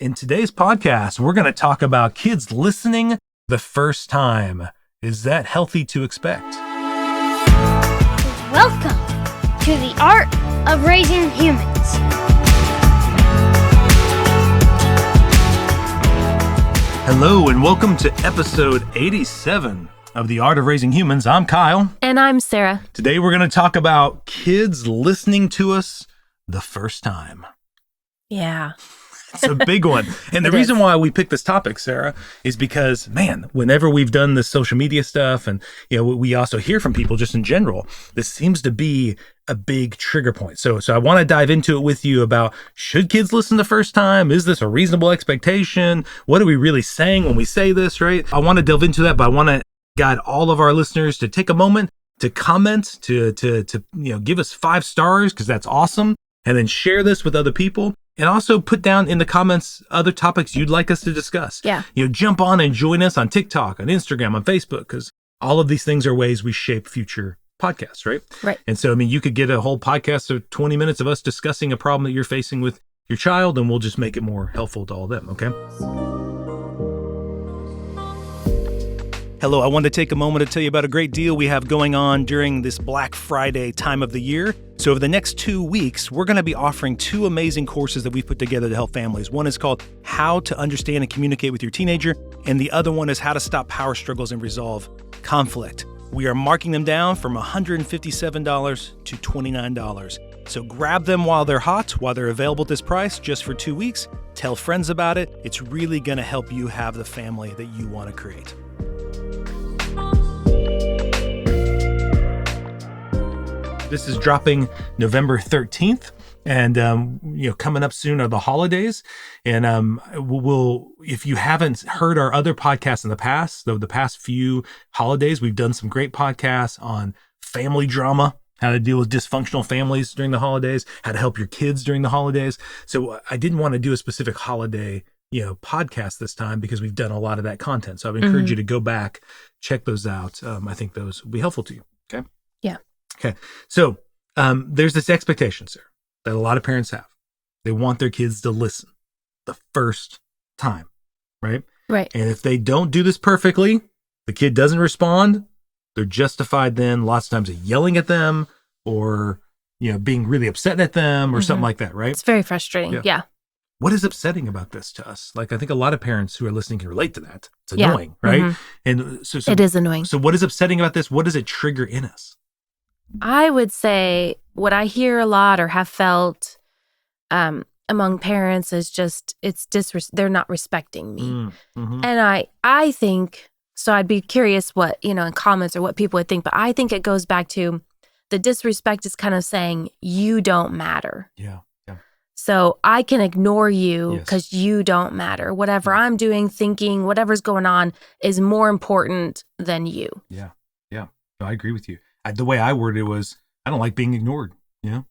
In today's podcast, we're going to talk about kids listening the first time. Is that healthy to expect? Welcome to the Art of Raising Humans. Hello, and welcome to episode 87 of the Art of Raising Humans. I'm Kyle. And I'm Sarah. Today, we're going to talk about kids listening to us the first time. Yeah. It's a big one. And the reason why we picked this topic, Sarah, is because, man, whenever we've done this social media stuff and, we also hear from people just in general, this seems to be a big trigger point. So I want to dive into it with you about, should kids listen the first time? Is this a reasonable expectation? What are we really saying when we say this, right? I want to delve into that, but I want to guide all of our listeners to take a moment to comment, to give us 5 stars, because that's awesome. And then share this with other people. And also put down in the comments other topics you'd like us to discuss. Yeah. Jump on and join us on TikTok, on Instagram, on Facebook, because all of these things are ways we shape future podcasts, right? Right. And so, you could get a whole podcast of 20 minutes of us discussing a problem that you're facing with your child, and we'll just make it more helpful to all of them, okay? Hello, I wanted to take a moment to tell you about a great deal we have going on during this Black Friday time of the year. So over the next 2 weeks, we're going to be offering 2 amazing courses that we've put together to help families. One is called How to Understand and Communicate with Your Teenager, and the other one is How to Stop Power Struggles and Resolve Conflict. We are marking them down from $157 to $29. So grab them while they're hot, while they're available at this price, just for 2 weeks. Tell friends about it. It's really going to help you have the family that you want to create. This is dropping November 13th, and coming up soon are the holidays. And we'll, if you haven't heard our other podcasts in the past, though the past few holidays, we've done some great podcasts on family drama, how to deal with dysfunctional families during the holidays, how to help your kids during the holidays. So I didn't want to do a specific holiday podcast this time because we've done a lot of that content. So I would encourage you to go back, check those out. I think those will be helpful to you. Okay. Yeah. Okay. So there's this expectation, sir, that a lot of parents have. They want their kids to listen the first time, right? Right. And if they don't do this perfectly, the kid doesn't respond, they're justified then lots of times of yelling at them or, being really upset at them or something like that, right? It's very frustrating. Yeah. What is upsetting about this to us? Like, I think a lot of parents who are listening can relate to that. It's annoying, right? And so it is annoying. So what is upsetting about this? What does it trigger in us? I would say what I hear a lot or have felt among parents is just they're not respecting me. And I think, so I'd be curious what, in comments or what people would think, but I think it goes back to the disrespect is kind of saying you don't matter. Yeah. So I can ignore you because you don't matter. Whatever I'm doing, thinking, whatever's going on is more important than you. Yeah. No, I agree with you. The way I worded it was, I don't like being ignored, I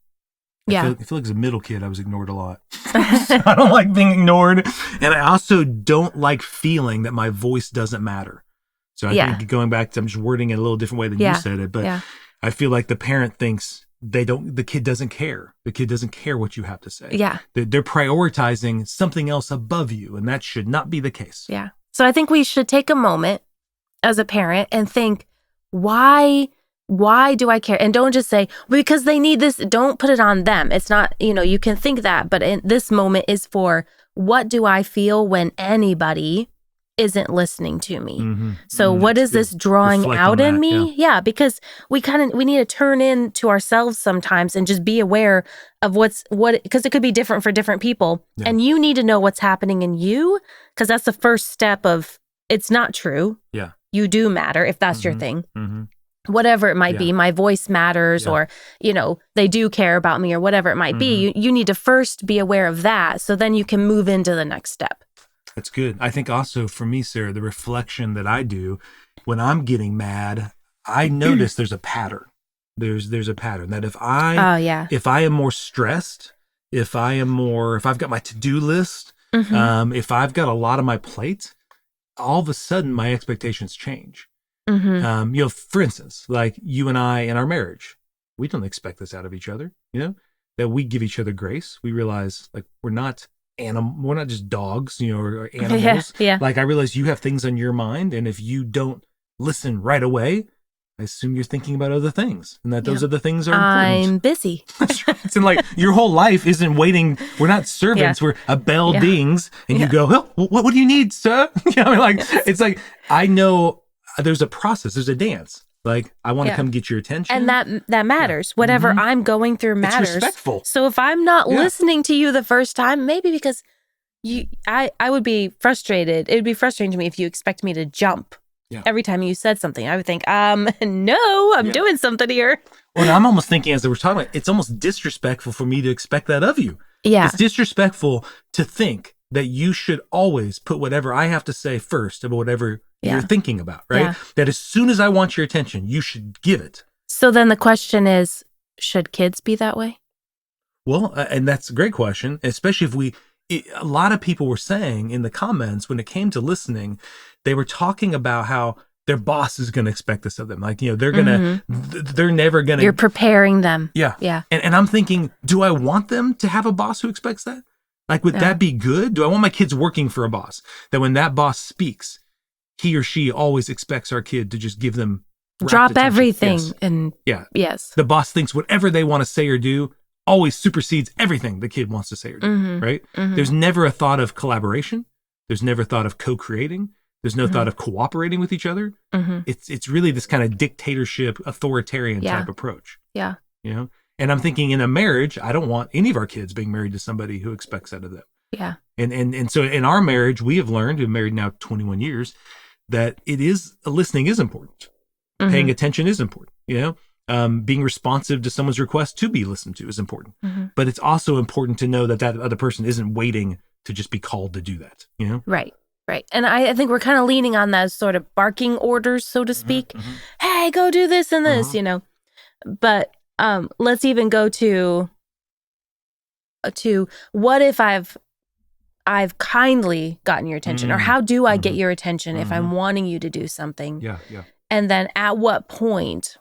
feel like as a middle kid, I was ignored a lot. I don't like being ignored. And I also don't like feeling that my voice doesn't matter. So I think going back to, I'm just wording it a little different way than you said it, but I feel like the parent thinks the kid doesn't care. The kid doesn't care what you have to say. Yeah. They're prioritizing something else above you, and that should not be the case. Yeah. So I think we should take a moment as a parent and think, why do I care? And don't just say, because they need this. Don't put it on them. It's not, you can think that, but in this moment is for, what do I feel when anybody isn't listening to me? So what is this drawing out in me? Yeah, because we need to turn into ourselves sometimes and just be aware of because it could be different for different people. Yeah. And you need to know what's happening in you, because that's the first step of, it's not true. Yeah. You do matter if that's your thing. Whatever it might be, my voice matters, or, they do care about me, or whatever it might be. You need to first be aware of that, so then you can move into the next step. That's good. I think also for me, Sarah, the reflection that I do when I'm getting mad, I notice there's a pattern. There's a pattern that if I am more stressed, if I've got my to-do list, if I've got a lot on my plate, all of a sudden my expectations change. For instance, like you and I in our marriage, we don't expect this out of each other, that we give each other grace. We realize like we're not we're not just dogs, or animals. Yeah. Like, I realize you have things on your mind, and if you don't listen right away, I assume you're thinking about other things, and that those other things are important. I'm busy. That's right. And like, your whole life isn't waiting. We're not servants. We're a bell dings, and you go, oh, what do you need, sir? It's like, I know there's a process. There's a dance. Like, I want to come get your attention. And that matters. Whatever I'm going through matters. It's respectful. So if I'm not listening to you the first time, maybe because I would be frustrated. It would be frustrating to me if you expect me to jump every time you said something. I would think, no, I'm doing something here. Well, I'm almost thinking, as we're talking about, it's almost disrespectful for me to expect that of you. Yeah. It's disrespectful to think that you should always put whatever I have to say first about whatever you're thinking about, right? Yeah. That as soon as I want your attention, you should give it. So then the question is, should kids be that way? Well, and that's a great question, especially if a lot of people were saying in the comments when it came to listening, they were talking about how their boss is going to expect this of them. Like, they're never going to. You're preparing them. Yeah. Yeah. And I'm thinking, do I want them to have a boss who expects that? Like, would that be good? Do I want my kids working for a boss that when that boss speaks, he or she always expects our kid to just give them drop attention? everything? Yes. And yes, the boss thinks whatever they want to say or do always supersedes everything the kid wants to say or do, right? There's never a thought of collaboration. There's never thought of co-creating. There's no thought of cooperating with each other. It's really this kind of dictatorship, authoritarian type approach. Yeah. And I'm thinking, in a marriage, I don't want any of our kids being married to somebody who expects that of them. Yeah. And so in our marriage, we have learned, we've been married now 21 years, that listening is important. Paying attention is important. Being responsive to someone's request to be listened to is important. But it's also important to know that other person isn't waiting to just be called to do that. Right. Right. And I think we're kind of leaning on those sort of barking orders, so to speak. Hey, go do this and this, But let's even go to what if I've kindly gotten your attention, or how do I get your attention if I'm wanting you to do something? Yeah. And then at what point,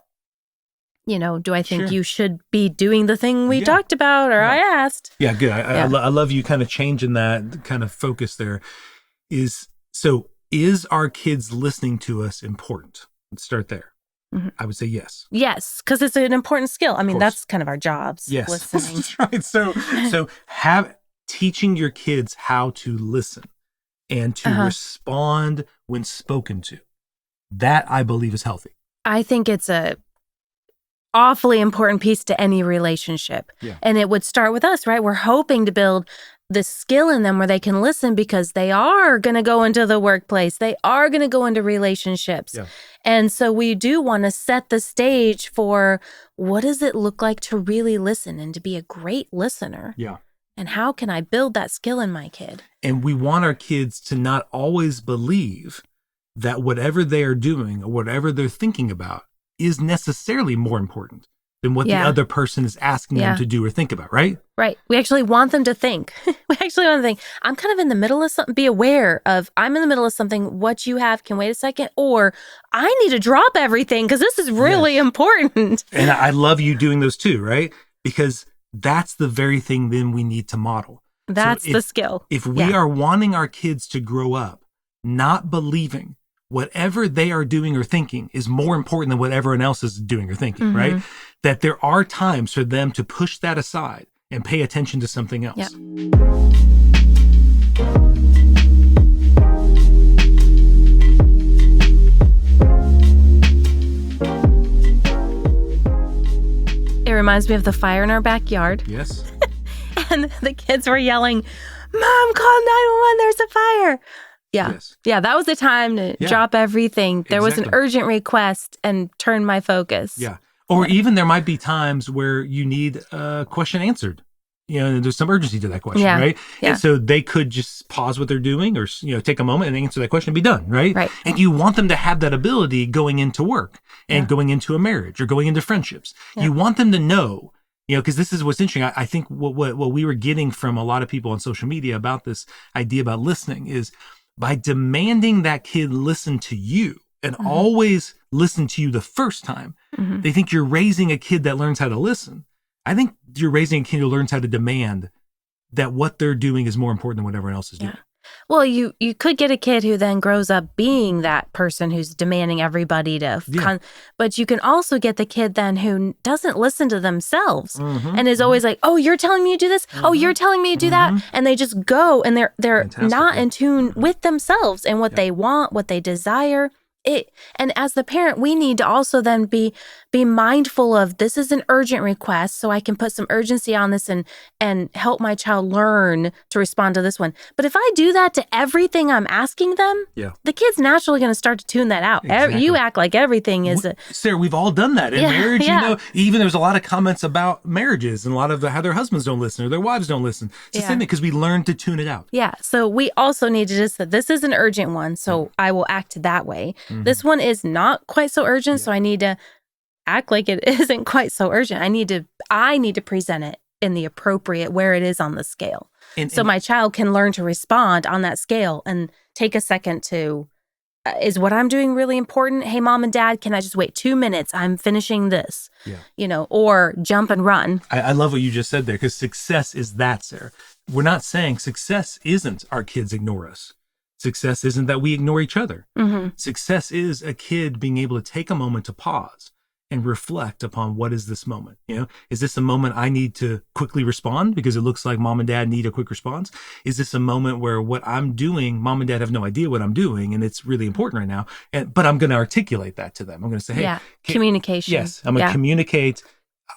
do I think you should be doing the thing we talked about, or I asked? Yeah, good. I love you kind of changing that kind of focus there. Is our kids listening to us important? Let's start there. I would say yes. Yes, because it's an important skill. I mean, that's kind of our jobs. Yes, listening. That's right. So teaching your kids how to listen and to respond when spoken to. That, I believe, is healthy. I think it's a awfully important piece to any relationship. Yeah. And it would start with us, right? We're hoping to build this skill in them where they can listen, because they are going to go into the workplace. They are going to go into relationships. Yeah. And so we do want to set the stage for, what does it look like to really listen and to be a great listener? Yeah. And how can I build that skill in my kid? And we want our kids to not always believe that whatever they are doing or whatever they're thinking about is necessarily more important than what the other person is asking them to do or think about, right? Right. We actually want them to think. I'm kind of in the middle of something. Be aware of, I'm in the middle of something. What you have can wait a second. Or I need to drop everything because this is really important. And I love you doing those too, right? Because that's the very thing then we need to model. That's the skill. If we are wanting our kids to grow up not believing whatever they are doing or thinking is more important than what everyone else is doing or thinking, right? That there are times for them to push that aside and pay attention to something else. Yep. It reminds me of the fire in our backyard. Yes. And the kids were yelling, "Mom, call 911, there's a fire." Yeah. Yes. Yeah, that was the time to drop everything. There was an urgent request and turn my focus. Yeah. Or even there might be times where you need a question answered. There's some urgency to that question, right? Yeah. And so they could just pause what they're doing or, take a moment and answer that question and be done, right? Right. And you want them to have that ability going into work and going into a marriage or going into friendships. Yeah. You want them to know, because this is what's interesting. I think what we were getting from a lot of people on social media about this idea about listening is, by demanding that kid listen to you and always listen to you the first time, they think you're raising a kid that learns how to listen. I think you're raising a kid who learns how to demand that what they're doing is more important than what everyone else is doing. Well, you could get a kid who then grows up being that person who's demanding everybody to, but you can also get the kid then who doesn't listen to themselves and is always like, oh, you're telling me to do this? Oh, you're telling me to do that? And they just go and they're not in tune with themselves and what they want, what they desire. And as the parent, we need to also then be mindful of, this is an urgent request, so I can put some urgency on this and help my child learn to respond to this one. But if I do that to everything I'm asking them, the kid's naturally going to start to tune that out. Exactly. You act like everything is Sarah, we've all done that in marriage. You know, even there's a lot of comments about marriages and a lot of how their husbands don't listen or their wives don't listen. It's the same thing, because we learn to tune it out. Yeah. So we also need to just say, this is an urgent one, so I will act that way. This one is not quite so urgent, so I need to act like it isn't quite so urgent. I need to present it in the appropriate where it is on the scale. So my child can learn to respond on that scale and take a second to, is what I'm doing really important? Hey, mom and dad, can I just wait 2 minutes? I'm finishing this, or jump and run. I love what you just said there, because success is that, Sarah. We're not saying success isn't our kids ignore us. Success isn't that we ignore each other. Success is a kid being able to take a moment to pause and reflect upon, what is this moment? Is this a moment I need to quickly respond because it looks like mom and dad need a quick response? Is this a moment where what I'm doing, mom and dad have no idea what I'm doing, and it's really important right now, but I'm going to articulate that to them. I'm going to say, hey, communication. Yes, I'm going to communicate.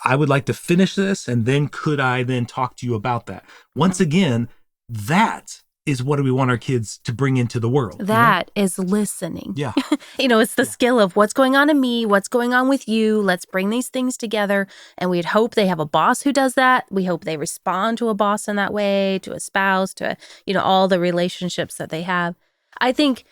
I would like to finish this, and then could I then talk to you about that? Once again, that is what do we want our kids to bring into the world. That is listening. Yeah. It's the skill of what's going on in me, what's going on with you. Let's bring these things together. And we'd hope they have a boss who does that. We hope they respond to a boss in that way, to a spouse, to, all the relationships that they have. I think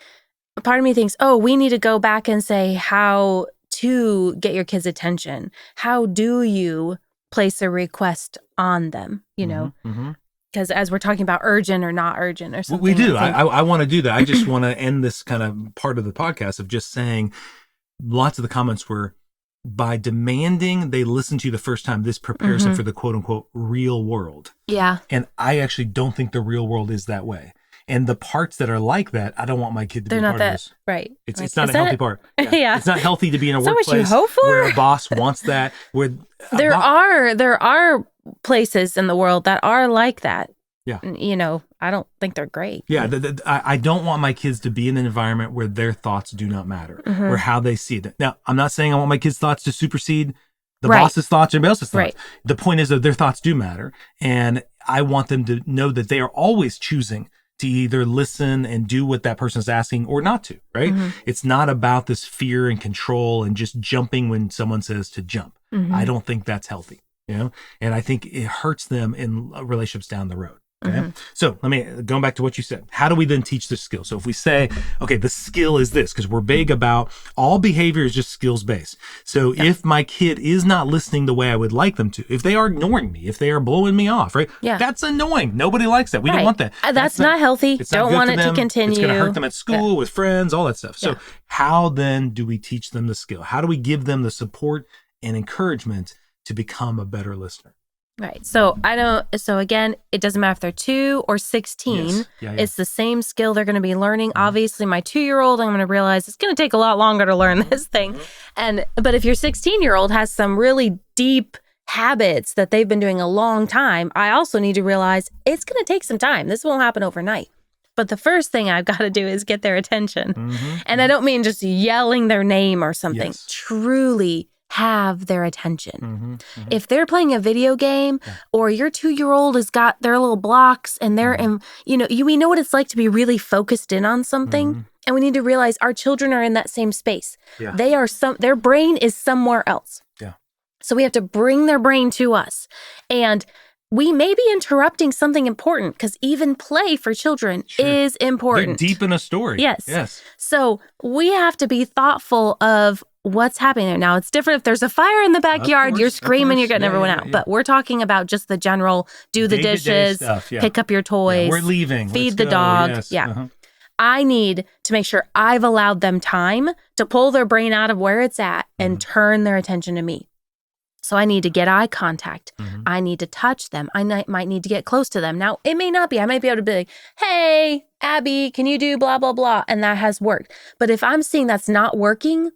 part of me thinks, we need to go back and say how to get your kids' attention. How do you place a request on them, Because as we're talking about urgent or not urgent or something. We do. I want to do that. I just want to end this kind of part of the podcast of just saying, lots of the comments were, by demanding they listen to you the first time, this prepares them for the quote unquote real world. Yeah. And I actually don't think the real world is that way. And the parts that are like that, I don't want my kid to be part of this. Right. It's not a healthy part. Yeah. It's not healthy to be in a workplace what you hope for? Where a boss wants that. Where there are places in the world that are like that. Yeah. I don't think they're great. Yeah. I don't want my kids to be in an environment where their thoughts do not matter, or how they see it. Now, I'm not saying I want my kids' thoughts to supersede the boss's thoughts or anybody else's thoughts. Right. The point is that their thoughts do matter. And I want them to know that they are always choosing to either listen and do what that person is asking or not to, right? It's not about this fear and control and just jumping when someone says to jump. I don't think that's healthy, and I think it hurts them in relationships down the road. Okay. So going back to what you said, how do we then teach this skill? So if we say, okay, the skill is this, because we're big about all behavior is just skills based. So if my kid is not listening the way I would like them to, if they are ignoring me, if they are blowing me off, right? Yeah. That's annoying. Nobody likes that. We don't want that. That's not healthy. Don't want it to continue. It's going to hurt them at school, with friends, all that stuff. So how then do we teach them the skill? How do we give them the support and encouragement to become a better listener? Right. So again, it doesn't matter if they're 2 or 16. Yes. Yeah. It's the same skill they're going to be learning. Obviously, my 2-year-old, I'm going to realize it's going to take a lot longer to learn this thing. But if your 16-year-old has some really deep habits that they've been doing a long time, I also need to realize it's going to take some time. This won't happen overnight. But the first thing I've got to do is get their attention. And I don't mean just yelling their name or something. Yes. Truly have their attention. If they're playing a video game or your 2-year-old has got their little blocks and they're in, we know what it's like to be really focused in on something. And we need to realize our children are in that same space. Yeah. Their brain is somewhere else. Yeah. So we have to bring their brain to us. And we may be interrupting something important, because even play for children is important. They're deep in a story. Yes. So we have to be thoughtful of what's happening there. Now, it's different if there's a fire in the backyard, you're screaming, you're getting everyone out. But we're talking about just the general, do the dishes, stuff, pick up your toys. We're leaving. Feed the dog. Yes. I need to make sure I've allowed them time to pull their brain out of where it's at and turn their attention to me. So I need to get eye contact. I need to touch them. I might need to get close to them. Now, it may not be. I might be able to be like, hey, Abby, can you do blah, blah, blah? And that has worked. But if I'm seeing that's not working,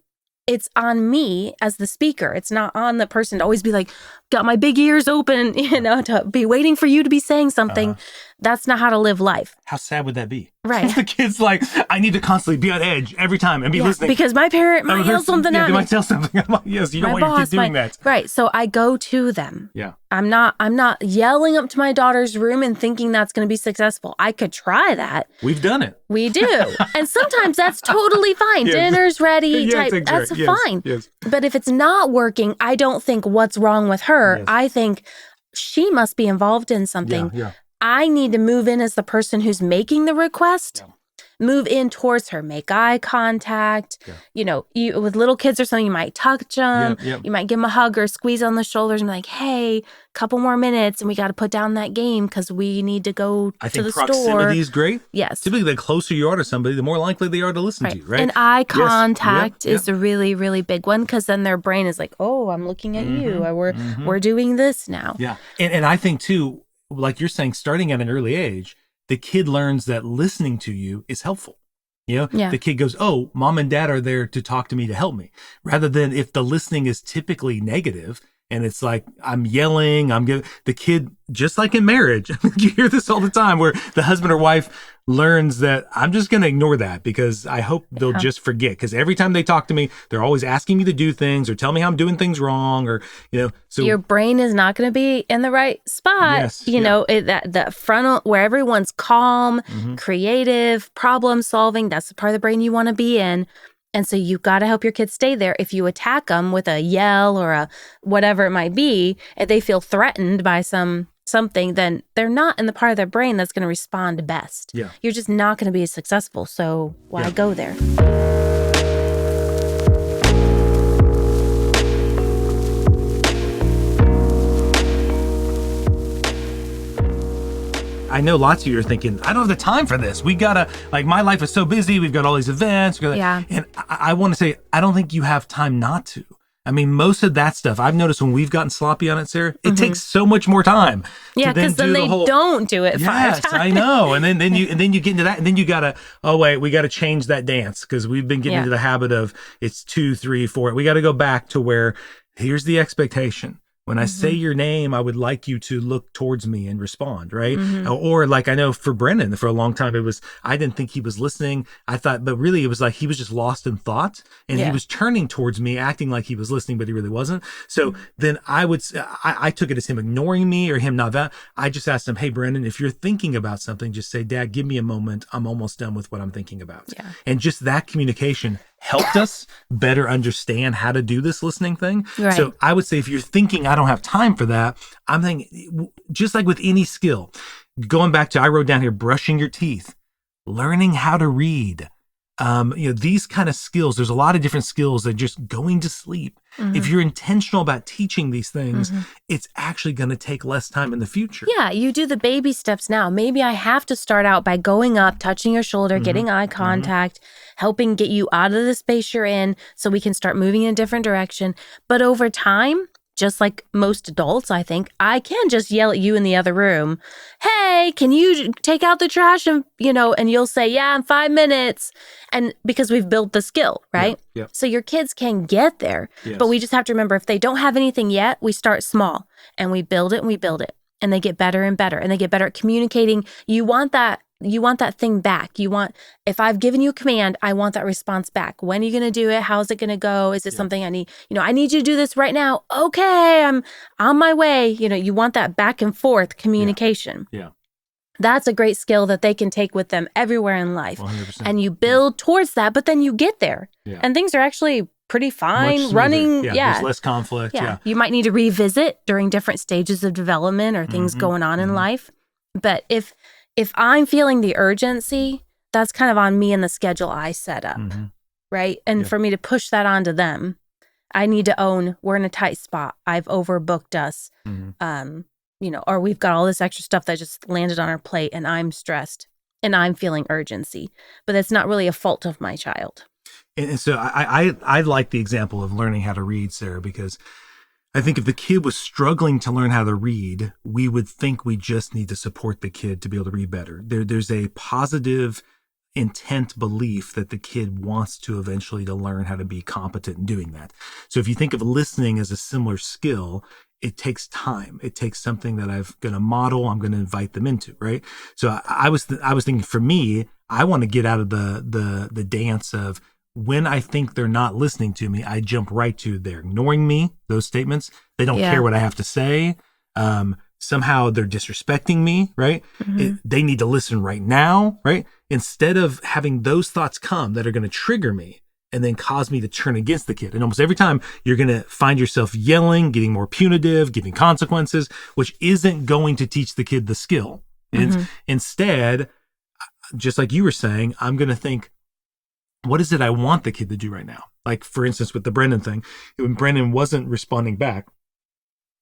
it's on me as the speaker. It's not on the person to always be like, got my big ears open, to be waiting for you to be saying something. That's not how to live life. How sad would that be? Right. The kid's like, I need to constantly be on edge every time and be listening. Because my parent might yell something at me. They me. might tell something. I'm like, yes, you don't want your kid doing that. Right. So I go to them. Yeah. I'm not yelling up to my daughter's room and thinking that's going to be successful. I could try that. We've done it. We do. And sometimes that's totally fine. Yes. Dinner's ready. That's fine. Yes. But if it's not working, I don't think what's wrong with her. Yes. I think she must be involved in something. Yeah. I need to move in as the person who's making the request. Yeah. Move in towards her, make eye contact. Yeah. You with little kids or something, you might touch them. Yeah. You might give them a hug or squeeze on the shoulders and be like, hey, couple more minutes and we got to put down that game because we need to go to the store. I think proximity is great. Yes. Typically, the closer you are to somebody, the more likely they are to listen to you, right? And eye contact is a really, really big one because then their brain is like, oh, I'm looking at you. Or we're doing this now. Yeah. And I think, too, like you're saying, starting at an early age, the kid learns that listening to you is helpful. The kid goes, oh, mom and dad are there to talk to me, to help me. Rather than if the listening is typically negative and it's like, I'm yelling, the kid, just like in marriage, you hear this all the time where the husband or wife learns that I'm just going to ignore that because I hope they'll just forget. Because every time they talk to me, they're always asking me to do things or tell me how I'm doing things wrong so your brain is not going to be in the right spot. Yes, that frontal where everyone's calm, creative, problem solving, that's the part of the brain you want to be in. And so you've got to help your kids stay there. If you attack them with a yell or a whatever it might be, if they feel threatened by something, then they're not in the part of their brain that's going to respond best. Yeah. You're just not going to be as successful. So why go there? I know lots of you are thinking, I don't have the time for this. We gotta, my life is so busy. We've got all these events. And I want to say, I don't think you have time not to. I mean, most of that stuff, I've noticed when we've gotten sloppy on it, Sarah, it takes so much more time. Yeah, because then they don't do it 5 times. Yes, I know. And then you get into that, and then you gotta, we gotta change that dance because we've been getting into the habit of it's 2, 3, 4. We gotta go back to where here's the expectation. When I say your name, I would like you to look towards me and respond, right? Or like I know for Brennan, for a long time, I didn't think he was listening. I thought, but really it was like he was just lost in thought and he was turning towards me, acting like he was listening, but he really wasn't. So then I took it as him ignoring me or him not that. I just asked him, hey, Brennan, if you're thinking about something, just say, Dad, give me a moment. I'm almost done with what I'm thinking about. Yeah. And just that communication helped us better understand how to do this listening thing. Right. So I would say if you're thinking, I don't have time for that, I'm thinking, just like with any skill, going back to, I wrote down here, brushing your teeth, learning how to read, these kind of skills, there's a lot of different skills that just going to sleep. If you're intentional about teaching these things, it's actually going to take less time in the future. Yeah, you do the baby steps now. Maybe I have to start out by going up, touching your shoulder, getting eye contact, helping get you out of the space you're in so we can start moving in a different direction. But over time, just like most adults, I think, I can just yell at you in the other room, hey, can you take out the trash? And, and you'll say, yeah, in 5 minutes. And because we've built the skill, right? Yeah. So your kids can get there, but we just have to remember if they don't have anything yet, we start small and we build it and we build it and they get better and better and they get better at communicating. You want that thing back. If I've given you a command, I want that response back. When are you going to do it? How's it going to go? Is it something I need? I need you to do this right now. Okay, I'm on my way. You want that back and forth communication. Yeah. That's a great skill that they can take with them everywhere in life. 100%. And you build towards that, but then you get there. Yeah. And things are actually pretty fine running. Yeah. There's less conflict. Yeah. You might need to revisit during different stages of development or things going on in life. But if I'm feeling the urgency, that's kind of on me and the schedule I set up, right? And for me to push that onto them, I need to own we're in a tight spot. I've overbooked us, or we've got all this extra stuff that just landed on our plate and I'm stressed and I'm feeling urgency. But that's not really a fault of my child. And so I like the example of learning how to read, Sarah, because I think if the kid was struggling to learn how to read, we would think we just need to support the kid to be able to read better. There's a positive intent belief that the kid wants to eventually to learn how to be competent in doing that. So if you think of listening as a similar skill, it takes time. It takes something that I'm going to model. I'm going to invite them into, right? So I was thinking, for me, I want to get out of the dance of, when I think they're not listening to me, I jump right to they're ignoring me, those statements. They don't care what I have to say. Somehow they're disrespecting me, right? They need to listen right now, right? Instead of having those thoughts come that are going to trigger me and then cause me to turn against the kid. And almost every time you're going to find yourself yelling, getting more punitive, giving consequences, which isn't going to teach the kid the skill. And instead, just like you were saying, I'm going to think, what is it I want the kid to do right now? Like, for instance, with the Brendan thing, when Brendan wasn't responding back,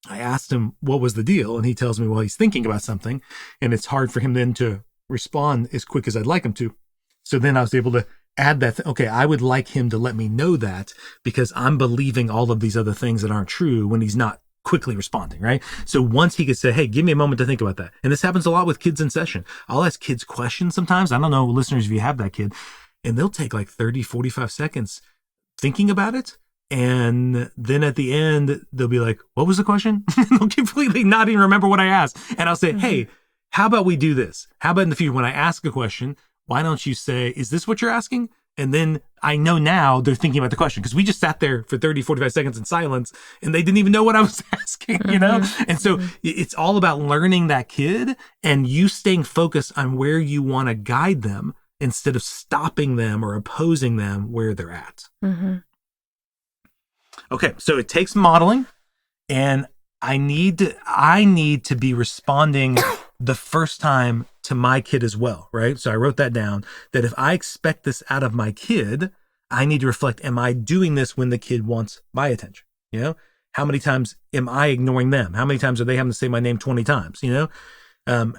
I asked him what was the deal, and he tells me, well, he's thinking about something, and it's hard for him then to respond as quick as I'd like him to. So then I was able to add that, okay, I would like him to let me know that, because I'm believing all of these other things that aren't true when he's not quickly responding, right? So once he could say, hey, give me a moment to think about that. And this happens a lot with kids in session. I'll ask kids questions sometimes. I don't know, listeners, if you have that kid, and they'll take like 30, 45 seconds thinking about it. And then at the end, they'll be like, what was the question? They'll completely not even remember what I asked. And I'll say, hey, how about we do this? How about in the future, when I ask a question, why don't you say, is this what you're asking? And then I know now they're thinking about the question, because we just sat there for 30, 45 seconds in silence and they didn't even know what I was asking, you know? And so it's all about learning that kid and you staying focused on where you want to guide them, instead of stopping them or opposing them where they're at. Okay, so it takes modeling, and I need to be responding the first time to my kid as well, right? So I wrote that down, that if I expect this out of my kid, I need to reflect, am I doing this when the kid wants my attention? You know, how many times am I ignoring them? How many times are they having to say my name 20 times, you know?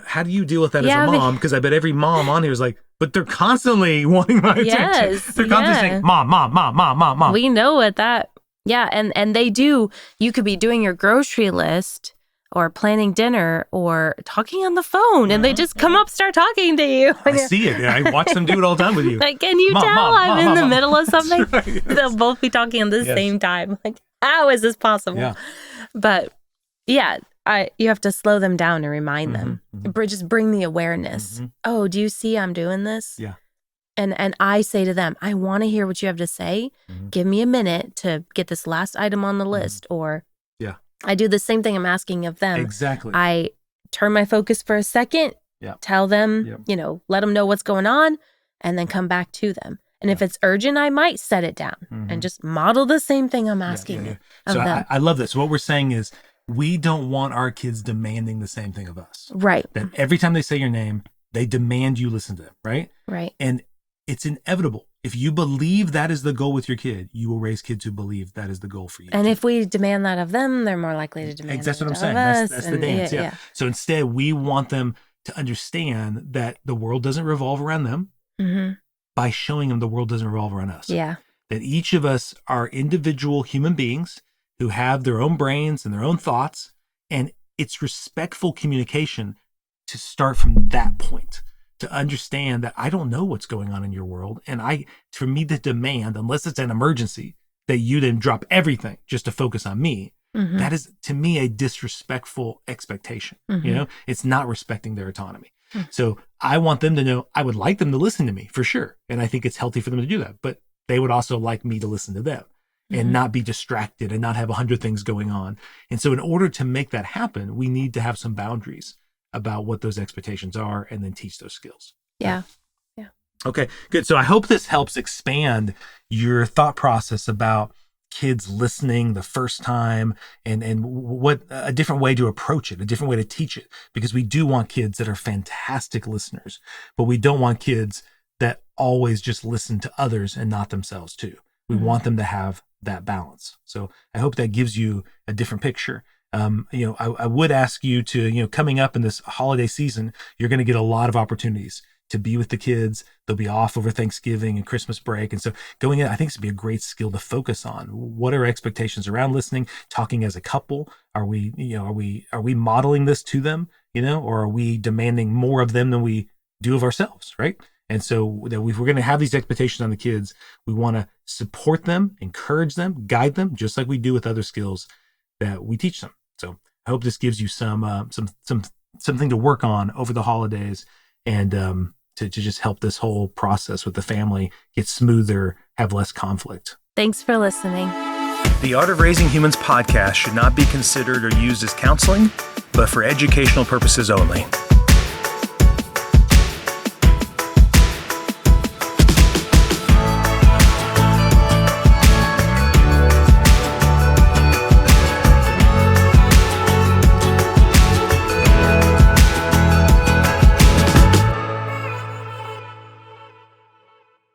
How do you deal with that as a mom? Because I bet every mom on here is like, but they're constantly wanting my attention. They're constantly saying, mom, mom, mom, mom, mom, mom. We know what that, and they do. You could be doing your grocery list or planning dinner or talking on the phone, and they just come up, start talking to you. I see it. I watch them do it all the time with you. Like, can you tell I'm in the middle of something? Right, yes. They'll both be talking at the same time. Like, how is this possible? Yeah. But yeah, you have to slow them down and remind them. Just bring the awareness. Oh, do you see I'm doing this? Yeah. And I say to them, I want to hear what you have to say. Give me a minute to get this last item on the list. Or I do the same thing I'm asking of them. Exactly. I turn my focus for a second, tell them, you know, let them know what's going on, and then come back to them. And if it's urgent, I might set it down and just model the same thing I'm asking of so them. I love this. What we're saying is, we don't want our kids demanding the same thing of us. Right. That every time they say your name, they demand you listen to them, right? Right. And it's inevitable. If you believe that is the goal with your kid, you will raise kids who believe that is the goal for you. And if we demand that of them, they're more likely to demand that's what I'm of saying. us. That's the dance. Yeah. So instead, we want them to understand that the world doesn't revolve around them by showing them the world doesn't revolve around us. Yeah. That each of us are individual human beings who have their own brains and their own thoughts. And it's respectful communication to start from that point, to understand that I don't know what's going on in your world. And for me to demand, unless it's an emergency, that you then drop everything just to focus on me, that is, to me, a disrespectful expectation. You know, it's not respecting their autonomy. So I want them to know, I would like them to listen to me for sure. And I think it's healthy for them to do that, but they would also like me to listen to them. And not be distracted and not have 100 things going on. And so in order to make that happen, we need to have some boundaries about what those expectations are and then teach those skills. Yeah. Okay, good. So I hope this helps expand your thought process about kids listening the first time and what a different way to approach it, a different way to teach it, because we do want kids that are fantastic listeners, but we don't want kids that always just listen to others and not themselves too. We want them to have that balance. So I hope that gives you a different picture. You know, I would ask you to, you know, coming up in this holiday season, you're going to get a lot of opportunities to be with the kids. They'll be off over Thanksgiving and Christmas break. And so going in, I think this would be a great skill to focus on. What are expectations around listening, talking as a couple? Are we modeling this to them, or are we demanding more of them than we do of ourselves, right? And so that if we're going to have these expectations on the kids, we want to support them, encourage them, guide them, just like we do with other skills that we teach them. So I hope this gives you something to work on over the holidays, and to just help this whole process with the family get smoother, have less conflict. Thanks for listening. The Art of Raising Humans podcast should not be considered or used as counseling, but for educational purposes only.